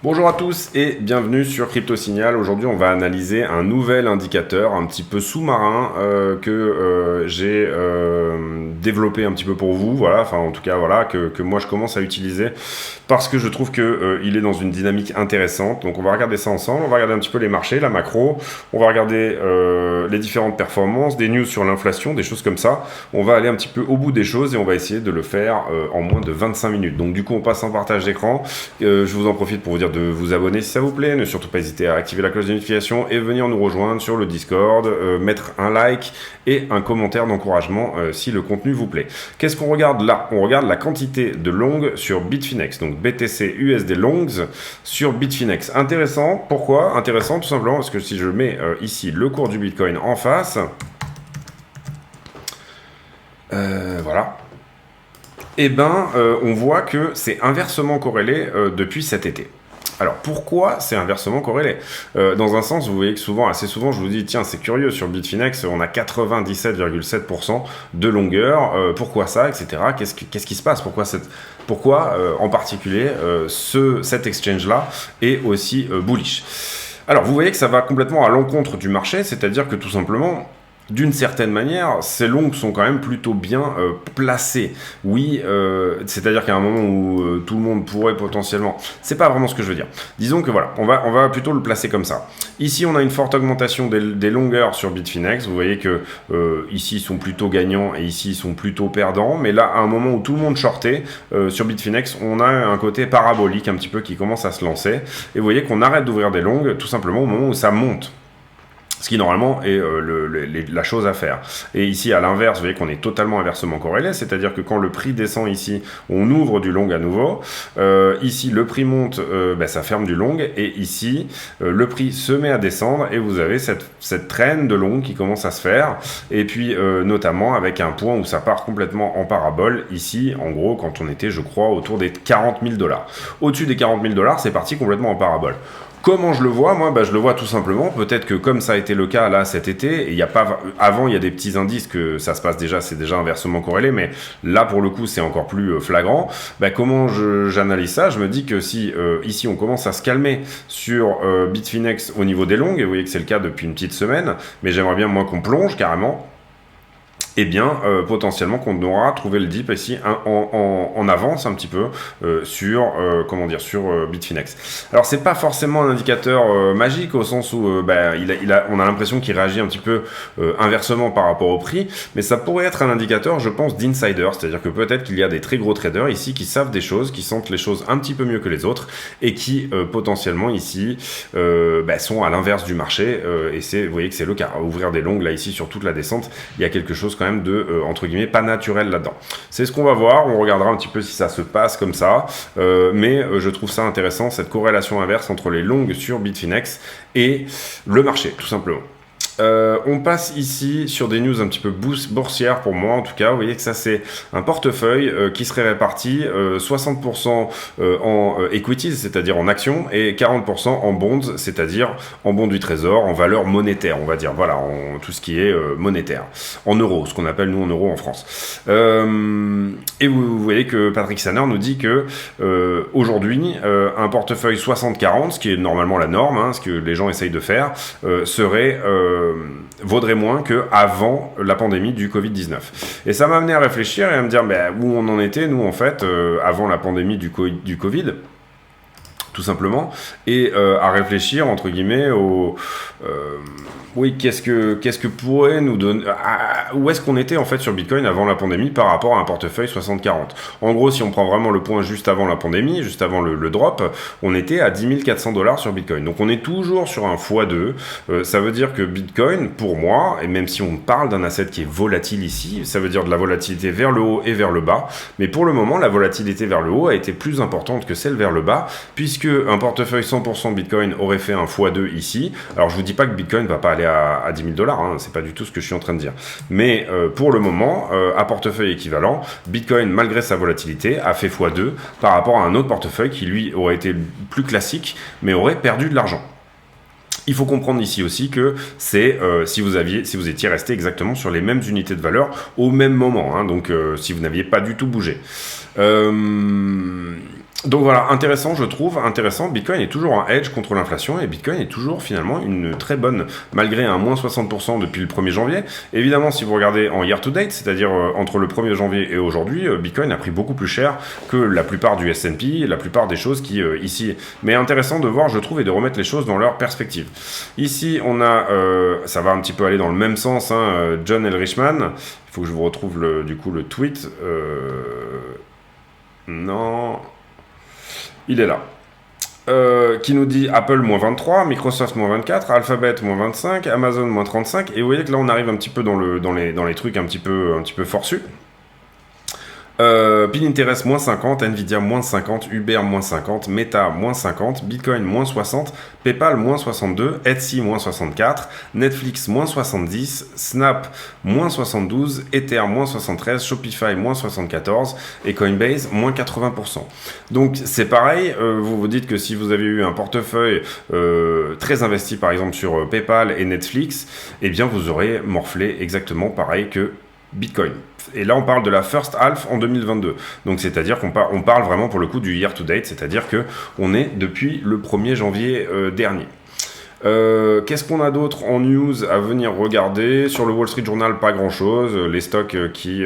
Bonjour à tous et bienvenue sur Crypto Signal. Aujourd'hui, on va analyser un nouvel indicateur un petit peu sous-marin que j'ai développé un petit peu pour vous. Voilà, enfin en tout cas voilà que moi je commence à utiliser parce que je trouve que il est dans une dynamique intéressante. Donc on va regarder ça ensemble. On va regarder un petit peu les marchés, la macro. On va regarder les différentes performances, des news sur l'inflation, des choses comme ça. On va aller un petit peu au bout des choses et on va essayer de le faire en moins de 25 minutes. Donc du coup, on passe en partage d'écran. Je vous en profite pour vous dire de vous abonner si ça vous plaît, ne surtout pas hésiter à activer la cloche de notification et venir nous rejoindre sur le Discord, mettre un like et un commentaire d'encouragement si le contenu vous plaît. Qu'est-ce qu'on regarde là? On regarde la quantité de longs sur Bitfinex, donc BTC USD longs sur Bitfinex. Intéressant, pourquoi? Intéressant tout simplement parce que si je mets ici le cours du Bitcoin en face, voilà. Eh ben, on voit que c'est inversement corrélé depuis cet été. Alors pourquoi c'est inversement corrélé? Dans un sens, vous voyez que souvent, assez souvent, je vous dis tiens c'est curieux, sur Bitfinex on a 97,7% de longueur, pourquoi ça, etc. Qu'est-ce qui se passe? Pourquoi en particulier cet exchange là est aussi bullish? Alors vous voyez que ça va complètement à l'encontre du marché, c'est-à-dire que tout simplement, d'une certaine manière, ces longs sont quand même plutôt bien placés. Oui, c'est-à-dire qu'à un moment où tout le monde pourrait potentiellement... C'est pas vraiment ce que je veux dire. Disons que voilà, on va plutôt le placer comme ça. Ici, on a une forte augmentation des longueurs sur Bitfinex. Vous voyez que ici, ils sont plutôt gagnants et ici, ils sont plutôt perdants. Mais là, à un moment où tout le monde shortait, sur Bitfinex, on a un côté parabolique un petit peu qui commence à se lancer. Et vous voyez qu'on arrête d'ouvrir des longs tout simplement au moment où ça monte. Ce qui normalement est la chose à faire. Et ici, à l'inverse, vous voyez qu'on est totalement inversement corrélé, c'est-à-dire que quand le prix descend ici, on ouvre du long à nouveau. Ici, le prix monte, ça ferme du long. Et ici, le prix se met à descendre et vous avez cette traîne de long qui commence à se faire. Et puis, notamment avec un point où ça part complètement en parabole. Ici, en gros, quand on était, je crois, autour des 40 000 $. Au-dessus des 40 000 $, c'est parti complètement en parabole. Comment je le vois? Moi, je le vois tout simplement. Peut-être que comme ça a été le cas là cet été, et avant il y a des petits indices que ça se passe déjà, c'est déjà inversement corrélé, mais là pour le coup c'est encore plus flagrant. Comment j'analyse ça? Je me dis que si ici on commence à se calmer sur Bitfinex au niveau des longues, et vous voyez que c'est le cas depuis une petite semaine, mais j'aimerais bien moi qu'on plonge carrément. Eh bien, potentiellement qu'on aura trouvé le dip ici en avance un petit peu sur Bitfinex. Alors, c'est pas forcément un indicateur magique au sens où on a l'impression qu'il réagit un petit peu inversement par rapport au prix, mais ça pourrait être un indicateur, je pense, d'insider, c'est-à-dire que peut-être qu'il y a des très gros traders ici qui savent des choses, qui sentent les choses un petit peu mieux que les autres et qui potentiellement ici sont à l'inverse du marché et vous voyez que c'est le cas. Ouvrir des longues là ici sur toute la descente, il y a quelque chose quand même de entre guillemets pas naturel là-dedans. C'est ce qu'on va voir, on regardera un petit peu si ça se passe comme ça, mais je trouve ça intéressant, cette corrélation inverse entre les longues sur Bitfinex et le marché, tout simplement. On passe ici sur des news un petit peu boursières pour moi en tout cas. Vous voyez que ça c'est un portefeuille qui serait réparti 60% en equities, c'est-à-dire en actions, et 40% en bonds, c'est-à-dire en bons du trésor, en valeur monétaire, on va dire, voilà, en tout ce qui est monétaire, en euros, ce qu'on appelle nous en euros en France. Et vous voyez que Patrick Saner nous dit que aujourd'hui un portefeuille 60-40, ce qui est normalement la norme, ce que les gens essayent de faire, vaudrait moins qu'avant la pandémie du Covid-19. Et ça m'a amené à réfléchir et à me dire où on en était, nous, en fait, avant la pandémie du Covid, tout simplement, et à réfléchir, entre guillemets, qu'est-ce que pourrait nous donner, où est-ce qu'on était en fait sur Bitcoin avant la pandémie par rapport à un portefeuille 60-40. En gros, si on prend vraiment le point juste avant la pandémie, juste avant le drop, on était à 10 400 $ sur Bitcoin. Donc on est toujours sur un x2. Ça veut dire que Bitcoin, pour moi, et même si on parle d'un asset qui est volatile ici, ça veut dire de la volatilité vers le haut et vers le bas, mais pour le moment, la volatilité vers le haut a été plus importante que celle vers le bas, puisque un portefeuille 100% Bitcoin aurait fait un x2 ici. Alors je vous dis pas que Bitcoin va pas aller à 10 000 $, c'est pas du tout ce que je suis en train de dire. Mais pour le moment, à portefeuille équivalent, Bitcoin, malgré sa volatilité, a fait x2 par rapport à un autre portefeuille qui lui aurait été plus classique, mais aurait perdu de l'argent. Il faut comprendre ici aussi que c'est si vous étiez resté exactement sur les mêmes unités de valeur au même moment, hein, donc si vous n'aviez pas du tout bougé. Donc voilà, intéressant, je trouve, intéressant. Bitcoin est toujours un hedge contre l'inflation et Bitcoin est toujours finalement une très bonne, malgré un moins 60% depuis le 1er janvier. Évidemment, si vous regardez en year to date, c'est-à-dire entre le 1er janvier et aujourd'hui, Bitcoin a pris beaucoup plus cher que la plupart du S&P, la plupart des choses qui ici. Mais intéressant de voir, je trouve, et de remettre les choses dans leur perspective. Ici, on a, ça va un petit peu aller dans le même sens, hein, John L. Richman. Il faut que je vous retrouve le tweet. Non. Il est là. Qui nous dit Apple moins 23, Microsoft moins 24, Alphabet moins 25, Amazon moins 35. Et vous voyez que là, on arrive un petit peu dans les trucs un petit peu forçus. Pinterest moins 50, Nvidia moins 50, Uber moins 50, Meta moins 50, Bitcoin moins 60, PayPal moins 62, Etsy moins 64, Netflix moins 70, Snap moins 72, Ether moins 73, Shopify moins 74 et Coinbase moins 80%. Donc c'est pareil, vous vous dites que si vous avez eu un portefeuille très investi par exemple sur PayPal et Netflix, eh bien vous aurez morflé exactement pareil que Bitcoin. Et là, on parle de la first half en 2022. Donc, c'est-à-dire qu'on parle vraiment pour le coup du year to date, c'est-à-dire qu'on est depuis le 1er janvier dernier. Qu'est-ce qu'on a d'autre en news à venir regarder? Sur le Wall Street Journal, pas grand-chose. Les stocks qui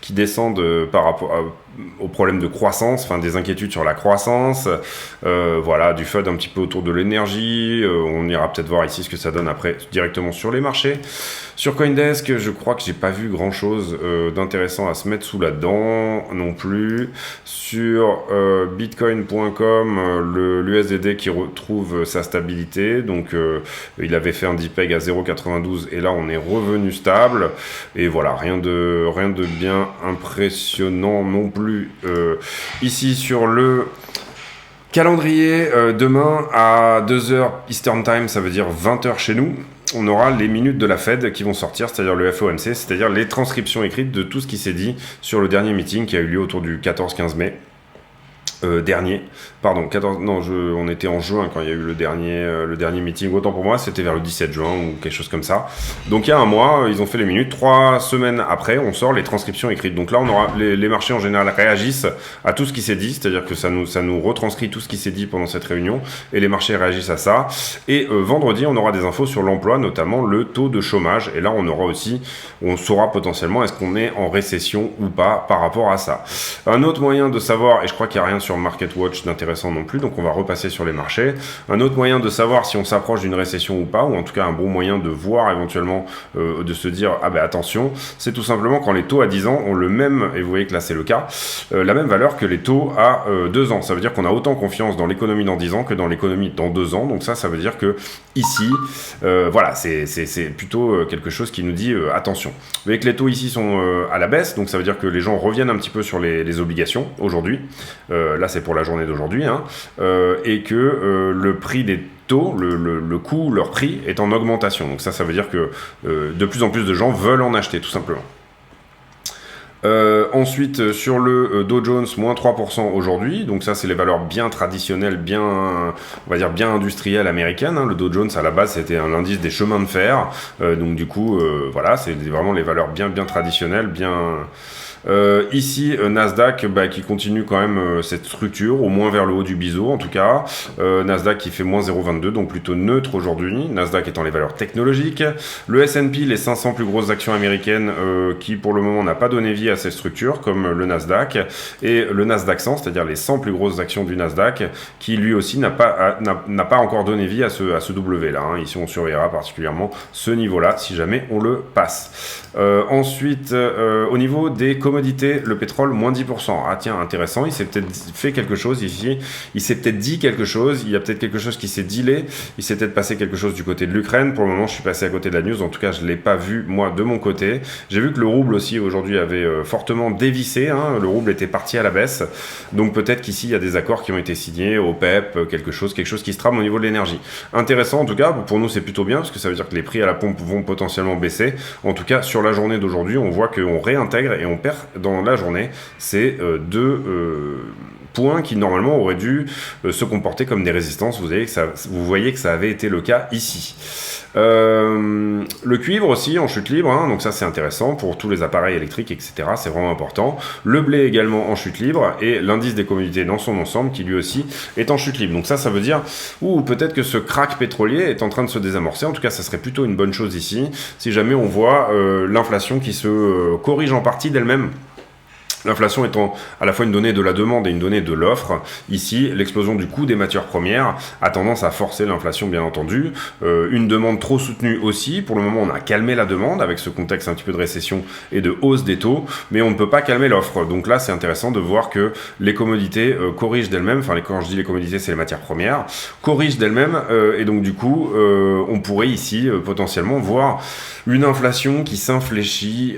descendent par rapport aux problèmes de croissance, enfin des inquiétudes sur la croissance, voilà, du FUD un petit peu autour de l'énergie. On ira peut-être voir ici ce que ça donne après directement sur les marchés. Sur Coindesk, je crois que j'ai pas vu grand-chose d'intéressant à se mettre sous la dent non plus. Sur bitcoin.com, l'USDT qui retrouve sa stabilité, donc il avait fait un DPEG à 0,92 et là on est revenu stable. Et voilà, rien de bien impressionnant non plus. Ici sur le calendrier, demain à 2h Eastern Time, ça veut dire 20h chez nous, on aura les minutes de la Fed qui vont sortir, c'est-à-dire le FOMC, c'est-à-dire les transcriptions écrites de tout ce qui s'est dit sur le dernier meeting qui a eu lieu autour du 14-15 mai. Dernier, pardon, 14, non, on était en juin quand il y a eu le dernier meeting, autant pour moi, c'était vers le 17 juin ou quelque chose comme ça. Donc il y a un mois, ils ont fait les minutes, 3 semaines après, on sort les transcriptions écrites. Donc là, on aura les marchés en général réagissent à tout ce qui s'est dit, c'est-à-dire que ça nous retranscrit tout ce qui s'est dit pendant cette réunion, et les marchés réagissent à ça. Et vendredi, on aura des infos sur l'emploi, notamment le taux de chômage, et là, on saura potentiellement est-ce qu'on est en récession ou pas par rapport à ça. Un autre moyen de savoir, et je crois qu'il n'y a rien sur MarketWatch d'intéressant non plus, donc on va repasser sur les marchés. Un autre moyen de savoir si on s'approche d'une récession ou pas, ou en tout cas un bon moyen de voir éventuellement, de se dire ah ben attention, c'est tout simplement quand les taux à 10 ans ont le même, et vous voyez que là c'est le cas, la même valeur que les taux à 2 ans. Ça veut dire qu'on a autant confiance dans l'économie dans 10 ans que dans l'économie dans 2 ans, donc ça veut dire que ici, voilà, c'est plutôt quelque chose qui nous dit attention. Vous voyez que les taux ici sont à la baisse, donc ça veut dire que les gens reviennent un petit peu sur les obligations aujourd'hui. Là c'est pour la journée d'aujourd'hui, hein, et que le prix des taux, le coût, leur prix est en augmentation. Donc ça veut dire que de plus en plus de gens veulent en acheter, tout simplement. Ensuite, sur le Dow Jones, moins 3% aujourd'hui. Donc ça, c'est les valeurs bien traditionnelles, on va dire bien industrielles américaines. Hein. Le Dow Jones, à la base, c'était un indice des chemins de fer. Donc du coup, voilà, c'est vraiment les valeurs bien traditionnelles, bien... ici, Nasdaq qui continue quand même cette structure, au moins vers le haut du biseau en tout cas. Nasdaq qui fait moins 0,22, donc plutôt neutre aujourd'hui. Nasdaq étant les valeurs technologiques. Le S&P, les 500 plus grosses actions américaines qui pour le moment n'a pas donné vie à cette structure, comme le Nasdaq. Et le Nasdaq 100, c'est-à-dire les 100 plus grosses actions du Nasdaq, qui lui aussi n'a pas encore donné vie à ce W là. Hein. Ici, on surveillera particulièrement ce niveau-là si jamais on le passe. Ensuite, au niveau des commodités, le pétrole, moins 10%. Ah tiens, intéressant, il s'est peut-être fait quelque chose ici, il s'est peut-être dit quelque chose, il y a peut-être quelque chose qui s'est dealé, il s'est peut-être passé quelque chose du côté de l'Ukraine. Pour le moment, je suis passé à côté de la news, en tout cas, je ne l'ai pas vu, moi, de mon côté. J'ai vu que le rouble aussi, aujourd'hui, avait fortement dévissé, hein. Le rouble était parti à la baisse, donc peut-être qu'ici, il y a des accords qui ont été signés, au PEP, quelque chose qui se trame au niveau de l'énergie. Intéressant, en tout cas, pour nous, c'est plutôt bien, parce que ça veut dire que les prix à la pompe vont potentiellement baisser. En tout cas, sur la journée d'aujourd'hui, on voit qu'on réintègre et on perd dans la journée ces deux points qui normalement auraient dû se comporter comme des résistances. Vous voyez que ça avait été le cas ici. Le cuivre aussi en chute libre, hein, donc ça c'est intéressant pour tous les appareils électriques, etc. C'est vraiment important. Le blé également en chute libre et l'indice des commodités dans son ensemble qui lui aussi est en chute libre. Donc ça veut dire peut-être que ce crack pétrolier est en train de se désamorcer. En tout cas, ça serait plutôt une bonne chose ici si jamais on voit l'inflation qui se corrige en partie d'elle-même. L'inflation étant à la fois une donnée de la demande et une donnée de l'offre, ici, l'explosion du coût des matières premières a tendance à forcer l'inflation, bien entendu. Une demande trop soutenue aussi. Pour le moment, on a calmé la demande avec ce contexte un petit peu de récession et de hausse des taux, mais on ne peut pas calmer l'offre. Donc là, c'est intéressant de voir que les commodités corrigent d'elles-mêmes, enfin, quand je dis les commodités, c'est les matières premières, corrigent d'elles-mêmes, et donc du coup, on pourrait ici potentiellement voir une inflation qui s'infléchit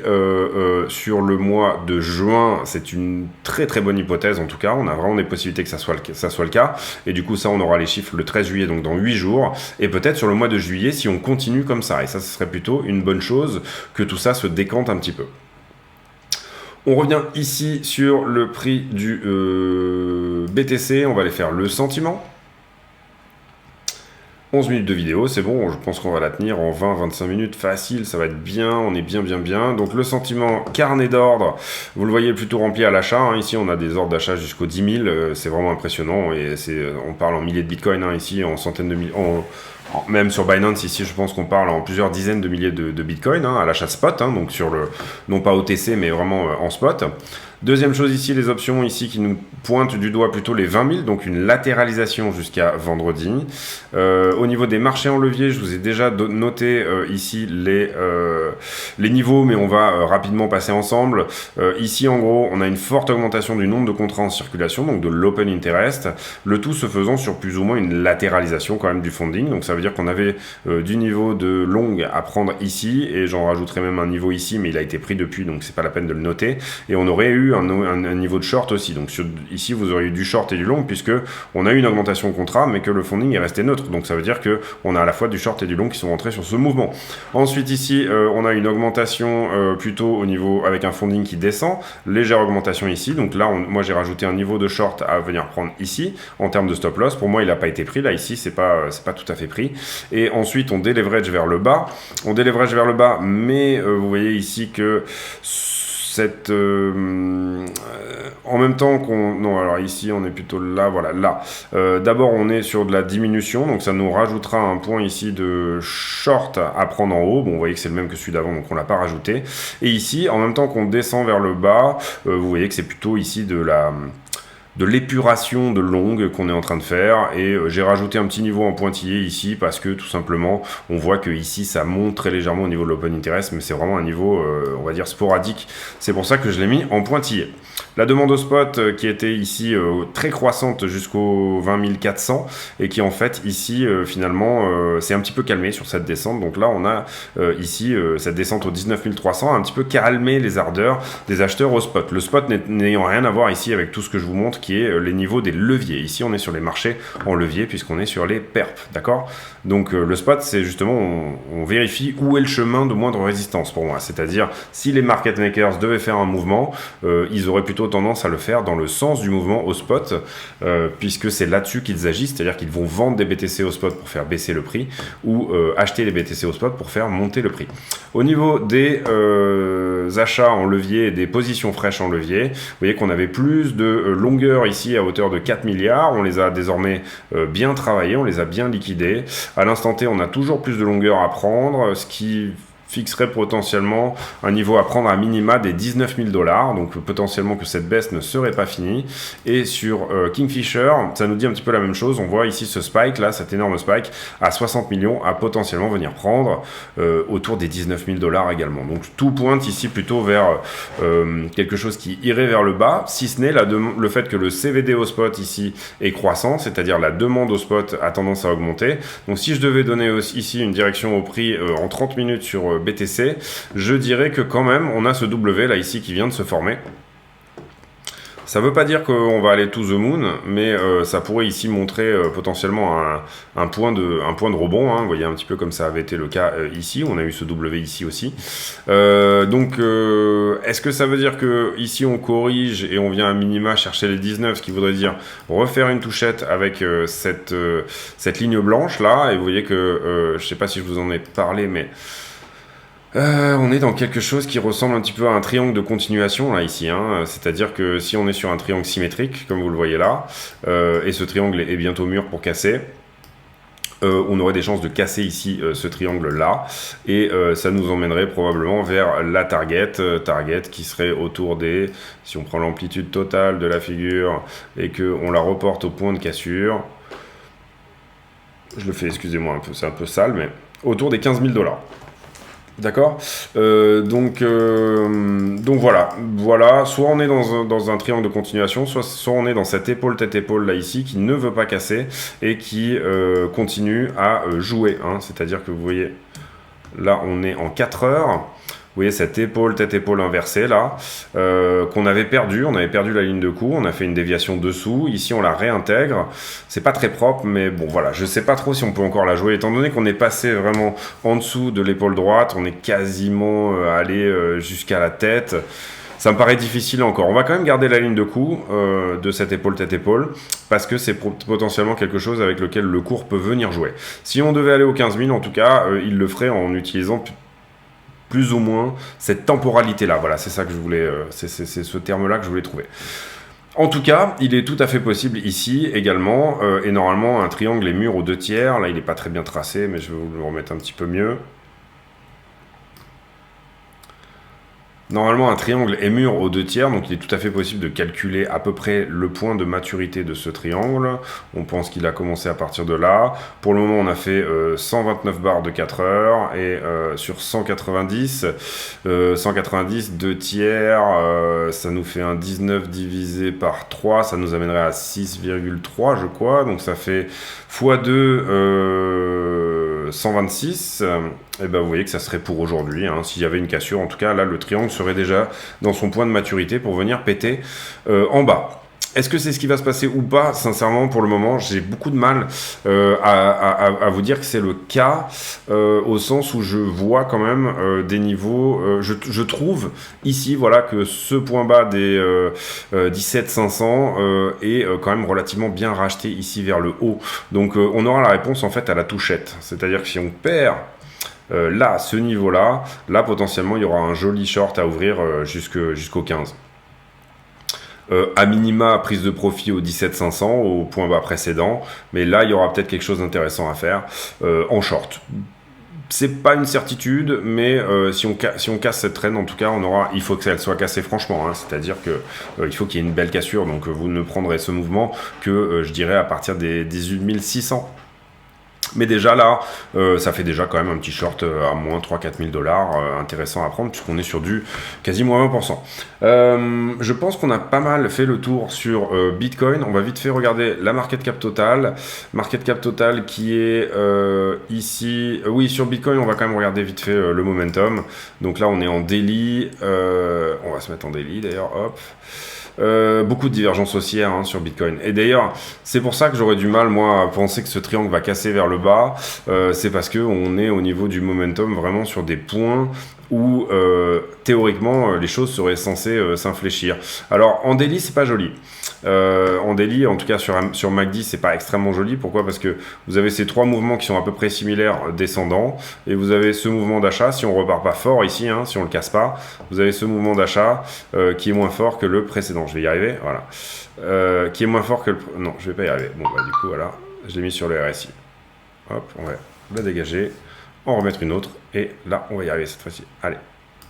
sur le mois de juin. C'est une très très bonne hypothèse en tout cas, on a vraiment des possibilités que ça soit le cas, et du coup ça on aura les chiffres le 13 juillet, donc dans 8 jours, et peut-être sur le mois de juillet si on continue comme ça, et ça ce serait plutôt une bonne chose que tout ça se décante un petit peu. On revient ici sur le prix du BTC, on va aller faire le sentiment. 11 minutes de vidéo, c'est bon, je pense qu'on va la tenir en 20-25 minutes, facile, ça va être bien, on est bien. Donc le sentiment, carnet d'ordre, vous le voyez plutôt rempli à l'achat, hein. Ici on a des ordres d'achat jusqu'aux 10 000, c'est vraiment impressionnant, et on parle en milliers de bitcoins, hein, ici en centaines de milliers, même sur Binance ici je pense qu'on parle en plusieurs dizaines de milliers de bitcoins, hein, à l'achat spot, hein, donc non pas OTC mais vraiment en spot. Deuxième chose ici, les options ici qui nous pointent du doigt plutôt les 20 000, donc une latéralisation jusqu'à vendredi. Au niveau des marchés en levier, je vous ai déjà noté ici les niveaux, mais on va rapidement passer ensemble. Ici, en gros, on a une forte augmentation du nombre de contrats en circulation, donc de l'open interest, le tout se faisant sur plus ou moins une latéralisation quand même du funding. Donc ça veut dire qu'on avait du niveau de long à prendre ici, et j'en rajouterai même un niveau ici, mais il a été pris depuis, donc c'est pas la peine de le noter. Et on aurait eu un niveau de short aussi. Donc ici, vous aurez eu du short et du long, puisque on a eu une augmentation au contrat, mais que le funding est resté neutre. Donc ça veut dire qu'on a à la fois du short et du long qui sont rentrés sur ce mouvement. Ensuite ici, on a une augmentation plutôt au niveau avec un funding qui descend, légère augmentation ici. Donc là, moi j'ai rajouté un niveau de short à venir prendre ici en termes de stop loss. Pour moi, il n'a pas été pris. Là ici, c'est pas tout à fait pris. Et ensuite, on déleverage vers le bas. Mais vous voyez ici que en même temps alors ici on est plutôt là, voilà, là. D'abord on est sur de la diminution, donc ça nous rajoutera un point ici de short à prendre en haut. Bon, vous voyez que c'est le même que celui d'avant, donc on l'a pas rajouté. Et ici, en même temps qu'on descend vers le bas, vous voyez que c'est plutôt ici de l'épuration de longue qu'on est en train de faire, et j'ai rajouté un petit niveau en pointillé ici parce que tout simplement on voit que ici ça monte très légèrement au niveau de l'open interest, mais c'est vraiment un niveau on va dire sporadique, c'est pour ça que je l'ai mis en pointillé. La demande au spot qui était ici très croissante jusqu'aux 20 400 et qui en fait ici finalement s'est un petit peu calmé sur cette descente. Donc là on a ici cette descente aux 19 300 a un petit peu calmé les ardeurs des acheteurs au spot. Le spot n'ayant rien à voir ici avec tout ce que je vous montre qui est les niveaux des leviers. Ici on est sur les marchés en levier puisqu'on est sur les perps, d'accord? Donc le spot c'est justement on vérifie où est le chemin de moindre résistance pour moi. C'est-à-dire si les market makers devaient faire un mouvement, ils auraient plutôt tendance à le faire dans le sens du mouvement au spot, puisque c'est là-dessus qu'ils agissent, c'est-à-dire qu'ils vont vendre des BTC au spot pour faire baisser le prix, ou acheter des BTC au spot pour faire monter le prix. Au niveau des achats en levier et des positions fraîches en levier, vous voyez qu'on avait plus de longueur ici à hauteur de 4 milliards, on les a désormais bien travaillés, on les a bien liquidés. À l'instant T, on a toujours plus de longueur à prendre, ce qui fixerait potentiellement un niveau à prendre à minima des 19 000 $, donc potentiellement que cette baisse ne serait pas finie. Et sur Kingfisher, ça nous dit un petit peu la même chose, on voit ici ce spike là, cet énorme spike à 60 millions à potentiellement venir prendre autour des 19 000 $ également. Donc tout pointe ici plutôt vers quelque chose qui irait vers le bas, si ce n'est le fait que le CVD au spot ici est croissant, c'est-à-dire la demande au spot a tendance à augmenter. Donc si je devais donner ici une direction au prix en 30 minutes sur BTC, je dirais que quand même on a ce W là ici qui vient de se former. Ça veut pas dire qu'on va aller to the moon, mais ça pourrait ici montrer potentiellement un point de rebond, hein. Vous voyez un petit peu comme ça avait été le cas ici, on a eu ce W ici aussi. Donc est-ce que ça veut dire que ici on corrige et on vient à minima chercher les 19, ce qui voudrait dire refaire une touchette avec cette ligne blanche là, et vous voyez que je sais pas si je vous en ai parlé, mais on est dans quelque chose qui ressemble un petit peu à un triangle de continuation là ici, hein. C'est-à-dire que si on est sur un triangle symétrique, comme vous le voyez là, et ce triangle est bientôt mûr pour casser, on aurait des chances de casser ici ce triangle là, et ça nous emmènerait probablement vers la target qui serait autour des, si on prend l'amplitude totale de la figure et que on la reporte au point de cassure, je le fais, excusez-moi un peu, c'est un peu sale, mais autour des 15 000 $. D'accord, donc voilà, soit on est dans un triangle de continuation, soit on est dans cette épaule tête-épaule là ici qui ne veut pas casser et qui continue à jouer, hein. C'est-à-dire que vous voyez, là on est en 4 heures. Vous voyez cette épaule, tête-épaule inversée là, qu'on avait perdu. On avait perdu la ligne de coup, on a fait une déviation dessous. Ici, on la réintègre. C'est pas très propre, mais bon, voilà. Je sais pas trop si on peut encore la jouer, étant donné qu'on est passé vraiment en dessous de l'épaule droite. On est quasiment allé jusqu'à la tête. Ça me paraît difficile encore. On va quand même garder la ligne de coup de cette épaule tête-épaule parce que c'est potentiellement quelque chose avec lequel le cours peut venir jouer. Si on devait aller aux 15 000, en tout cas, il le ferait en utilisant plus ou moins cette temporalité-là. Voilà, c'est ça que je voulais, c'est ce terme-là que je voulais trouver. En tout cas, il est tout à fait possible ici également, et normalement un triangle est mûr aux 2/3. Là, il n'est pas très bien tracé, mais je vais vous le remettre un petit peu mieux. Normalement, un triangle est mûr aux 2/3, donc il est tout à fait possible de calculer à peu près le point de maturité de ce triangle. On pense qu'il a commencé à partir de là. Pour le moment, on a fait 129 barres de 4 heures, et sur 190, 2/3, ça nous fait un 19 divisé par 3, ça nous amènerait à 6,3, je crois, donc ça fait x2, 126. Et ben vous voyez que ça serait pour aujourd'hui, hein. S'il y avait une cassure, en tout cas là le triangle serait déjà dans son point de maturité pour venir péter en bas. Est-ce que c'est ce qui va se passer ou pas? Sincèrement, pour le moment, j'ai beaucoup de mal à vous dire que c'est le cas, au sens où je vois quand même des niveaux. Je trouve ici, voilà, que ce point bas des 17 500 est quand même relativement bien racheté ici vers le haut. Donc on aura la réponse en fait à la touchette. C'est-à-dire que si on perd là, ce niveau-là, là potentiellement il y aura un joli short à ouvrir jusqu'au 15. À minima, prise de profit au 17 500, au point bas précédent, mais là il y aura peut-être quelque chose d'intéressant à faire en short. C'est pas une certitude, mais si on casse cette trend, en tout cas, il faut qu'elle soit cassée franchement, hein. C'est-à-dire que il faut qu'il y ait une belle cassure, donc vous ne prendrez ce mouvement que je dirais à partir des 18 600. Mais déjà là, ça fait déjà quand même un petit short à moins 3-4 000 $, intéressant à prendre, puisqu'on est sur du quasi moins 20%. Je pense qu'on a pas mal fait le tour sur Bitcoin. On va vite fait regarder la market cap totale. Market cap totale qui est ici. Oui, sur Bitcoin, on va quand même regarder vite fait le momentum. Donc là, on est en daily. On va se mettre en daily d'ailleurs, hop. Beaucoup de divergences haussières, hein, sur Bitcoin. Et d'ailleurs, c'est pour ça que j'aurais du mal, moi, à penser que ce triangle va casser vers le bas. C'est parce qu'on est au niveau du momentum vraiment sur des points où théoriquement les choses seraient censées s'infléchir. Alors en daily, c'est pas joli. En daily, en tout cas sur MACD, c'est pas extrêmement joli. Pourquoi? Parce que vous avez ces trois mouvements qui sont à peu près similaires descendants, et vous avez ce mouvement d'achat, si on repart pas fort ici, hein, si on le casse pas, vous avez ce mouvement d'achat qui est moins fort que le précédent. Je vais y arriver, voilà. Qui est moins fort que le... Non, je vais pas y arriver. Bon, bah du coup, voilà, je l'ai mis sur le RSI. Hop, on va la dégager, en remettre une autre, et là, on va y arriver cette fois-ci. Allez.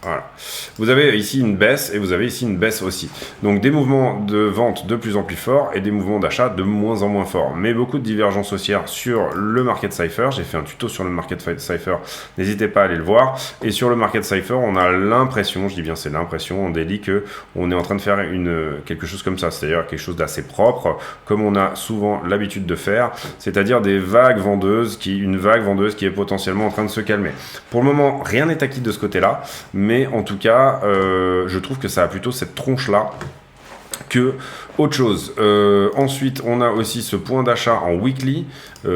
Voilà. Vous avez ici une baisse et vous avez ici une baisse aussi. Donc des mouvements de vente de plus en plus forts et des mouvements d'achat de moins en moins forts. Mais beaucoup de divergences haussières sur le Market Cypher. J'ai fait un tuto sur le Market Cypher. N'hésitez pas à aller le voir. Et sur le Market Cypher, on a l'impression, je dis bien c'est l'impression en daily, que on est en train de faire quelque chose comme ça. C'est-à-dire quelque chose d'assez propre, comme on a souvent l'habitude de faire. C'est-à-dire une vague vendeuse qui est potentiellement en train de se calmer. Pour le moment, rien n'est acquis de ce côté-là. Mais en tout cas, je trouve que ça a plutôt cette tronche-là que autre chose. Ensuite, on a aussi ce point d'achat en weekly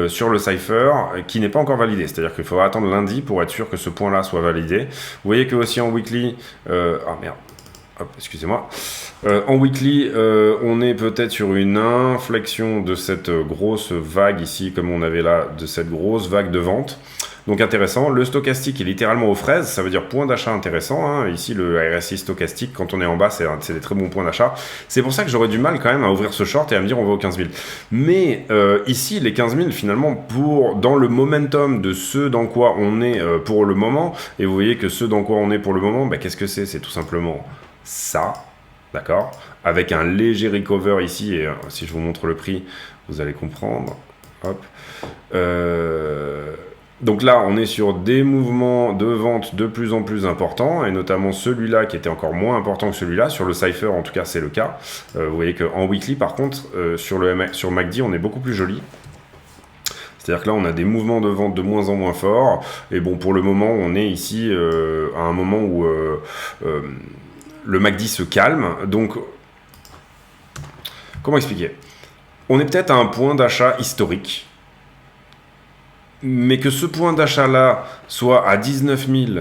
sur le Cypher qui n'est pas encore validé. C'est-à-dire qu'il faudra attendre lundi pour être sûr que ce point-là soit validé. Vous voyez que aussi en weekly... ah merde. Hop, excusez-moi. En weekly, on est peut-être sur une inflexion de cette grosse vague ici, comme on avait là, de cette grosse vague de vente. Donc intéressant. Le stochastique est littéralement aux fraises, ça veut dire point d'achat intéressant. Hein. Ici, le RSI stochastique, quand on est en bas, c'est des très bons points d'achat. C'est pour ça que j'aurais du mal quand même à ouvrir ce short et à me dire on va aux 15 000. Mais ici, les 15 000, finalement, dans le momentum de ce dans quoi on est pour le moment, et vous voyez que ce dans quoi on est pour le moment, bah, qu'est-ce que c'est? C'est tout simplement ça. D'accord, avec un léger recover ici, et si je vous montre le prix, vous allez comprendre. Hop. Donc là, on est sur des mouvements de vente de plus en plus importants, et notamment celui-là qui était encore moins important que celui-là. Sur le Cypher, en tout cas, c'est le cas. Vous voyez qu'en weekly, par contre, sur MACD, on est beaucoup plus joli. C'est-à-dire que là, on a des mouvements de vente de moins en moins forts. Et bon, pour le moment, on est ici à un moment où... le MACD se calme, donc comment expliquer? On est peut-être à un point d'achat historique, mais que ce point d'achat-là soit à 19 000,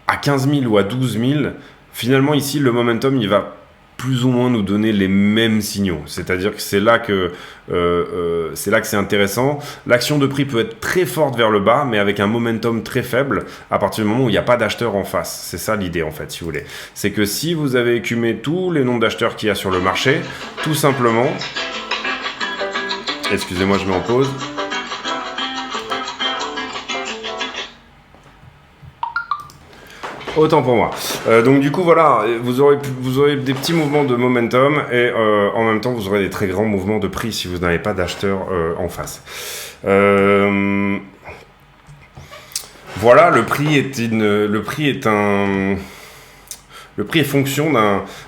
à 15 000 ou à 12 000, finalement ici le momentum il va plus ou moins nous donner les mêmes signaux. C'est-à-dire que c'est là que c'est intéressant. L'action de prix peut être très forte vers le bas, mais avec un momentum très faible à partir du moment où il n'y a pas d'acheteur en face. C'est ça l'idée en fait, si vous voulez. C'est que si vous avez écumé tous les nombres d'acheteurs qu'il y a sur le marché, tout simplement... Excusez-moi, je mets en pause. Autant pour moi. Donc du coup voilà, vous aurez des petits mouvements de momentum et en même temps vous aurez des très grands mouvements de prix si vous n'avez pas d'acheteur en face. Voilà, le prix est fonction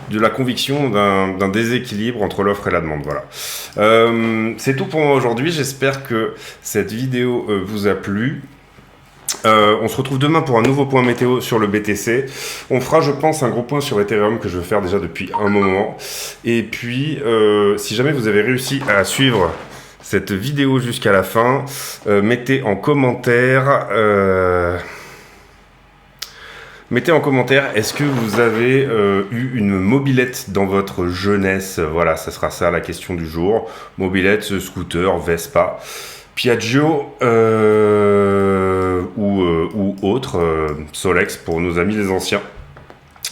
de la conviction d'un déséquilibre entre l'offre et la demande. Voilà. C'est tout pour moi aujourd'hui. J'espère que cette vidéo vous a plu. On se retrouve demain pour un nouveau point météo sur le BTC. On fera, je pense, un gros point sur Ethereum que je veux faire déjà depuis un moment. Et puis, si jamais vous avez réussi à suivre cette vidéo jusqu'à la fin, mettez en commentaire... est-ce que vous avez eu une mobilette dans votre jeunesse? Voilà, ça sera ça la question du jour. Mobilette, scooter, Vespa, Piaggio ou autre, Solex pour nos amis les anciens.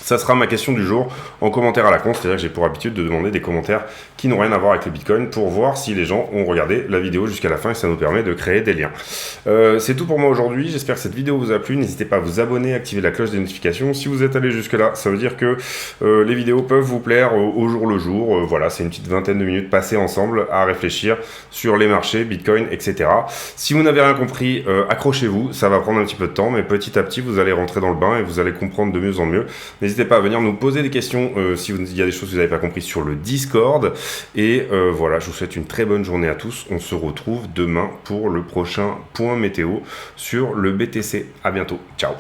Ça sera ma question du jour en commentaire à la con, c'est-à-dire que j'ai pour habitude de demander des commentaires qui n'ont rien à voir avec le Bitcoin pour voir si les gens ont regardé la vidéo jusqu'à la fin et ça nous permet de créer des liens. C'est tout pour moi aujourd'hui, j'espère que cette vidéo vous a plu, n'hésitez pas à vous abonner, activer la cloche des notifications. Si vous êtes allé jusque là, ça veut dire que les vidéos peuvent vous plaire au jour le jour. Voilà, c'est une petite vingtaine de minutes passées ensemble à réfléchir sur les marchés, Bitcoin, etc. Si vous n'avez rien compris, accrochez-vous, ça va prendre un petit peu de temps, mais petit à petit vous allez rentrer dans le bain et vous allez comprendre de mieux en mieux. N'hésitez pas à venir nous poser des questions si il y a des choses que vous n'avez pas compris sur le Discord. Et voilà, je vous souhaite une très bonne journée à tous. On se retrouve demain pour le prochain point météo sur le BTC. À bientôt. Ciao.